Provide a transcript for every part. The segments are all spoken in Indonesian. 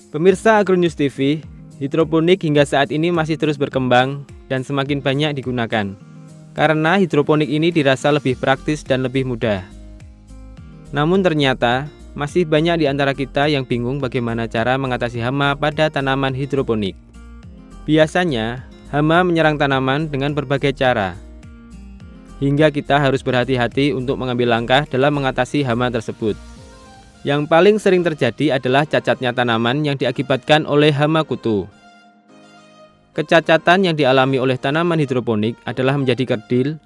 Pemirsa Agronews TV, hidroponik hingga saat ini masih terus berkembang dan semakin banyak digunakan. Karena hidroponik ini dirasa lebih praktis dan lebih mudah. Namun ternyata masih banyak di antara kita yang bingung bagaimana cara mengatasi hama pada tanaman hidroponik. Biasanya, hama menyerang tanaman dengan berbagai cara. Hingga kita harus berhati-hati untuk mengambil langkah dalam mengatasi hama tersebut. Yang paling sering terjadi adalah cacatnya tanaman yang diakibatkan oleh hama kutu. Kecacatan yang dialami oleh tanaman hidroponik adalah menjadi kerdil,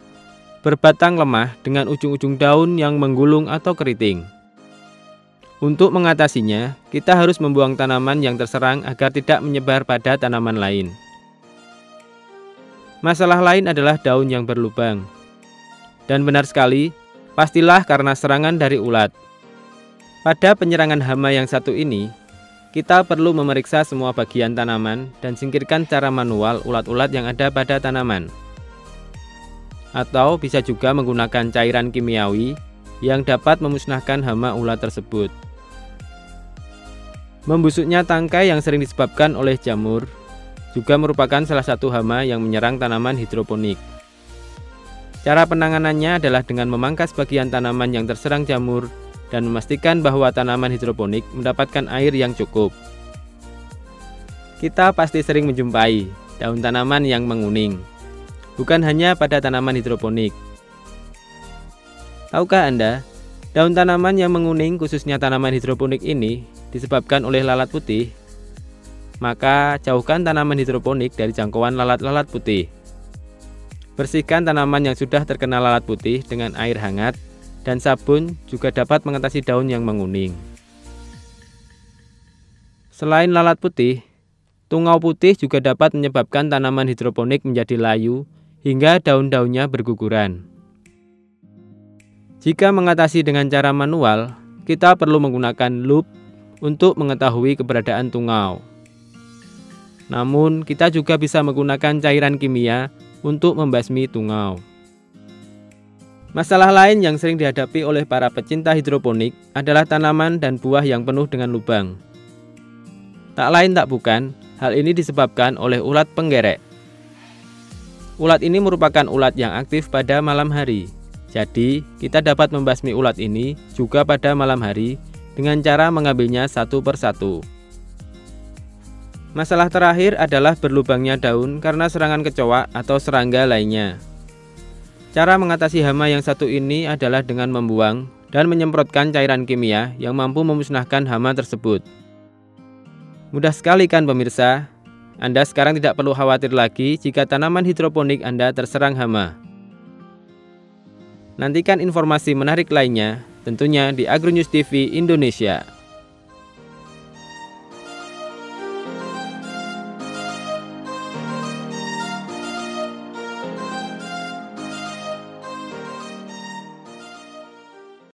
berbatang lemah dengan ujung-ujung daun yang menggulung atau keriting. Untuk mengatasinya, kita harus membuang tanaman yang terserang agar tidak menyebar pada tanaman lain. Masalah lain adalah daun yang berlubang. Dan benar sekali, pastilah karena serangan dari ulat. Pada penyerangan hama yang satu ini, kita perlu memeriksa semua bagian tanaman dan singkirkan secara manual ulat-ulat yang ada pada tanaman. Atau bisa juga menggunakan cairan kimiawi yang dapat memusnahkan hama ulat tersebut. Membusuknya tangkai yang sering disebabkan oleh jamur juga merupakan salah satu hama yang menyerang tanaman hidroponik. Cara penanganannya adalah dengan memangkas bagian tanaman yang terserang jamur dan memastikan bahwa tanaman hidroponik mendapatkan air yang cukup. Kita pasti sering menjumpai daun tanaman yang menguning, bukan hanya pada tanaman hidroponik. Tahukah Anda, daun tanaman yang menguning khususnya tanaman hidroponik ini disebabkan oleh lalat putih? Maka jauhkan tanaman hidroponik dari jangkauan lalat-lalat putih. Bersihkan tanaman yang sudah terkena lalat putih dengan air hangat dan sabun juga dapat mengatasi daun yang menguning. Selain lalat putih, tungau putih juga dapat menyebabkan tanaman hidroponik menjadi layu hingga daun-daunnya berguguran. Jika mengatasi dengan cara manual, kita perlu menggunakan loop untuk mengetahui keberadaan tungau. Namun, kita juga bisa menggunakan cairan kimia untuk membasmi tungau. Masalah lain yang sering dihadapi oleh para pecinta hidroponik adalah tanaman dan buah yang penuh dengan lubang. Tak lain tak bukan, hal ini disebabkan oleh ulat penggerek. Ulat ini merupakan ulat yang aktif pada malam hari. Jadi, kita dapat membasmi ulat ini juga pada malam hari dengan cara mengambilnya satu persatu. Masalah terakhir adalah berlubangnya daun karena serangan kecoak atau serangga lainnya. Cara mengatasi hama yang satu ini adalah dengan membuang dan menyemprotkan cairan kimia yang mampu memusnahkan hama tersebut. Mudah sekali kan pemirsa? Anda sekarang tidak perlu khawatir lagi jika tanaman hidroponik Anda terserang hama. Nantikan informasi menarik lainnya tentunya di Agronews TV Indonesia.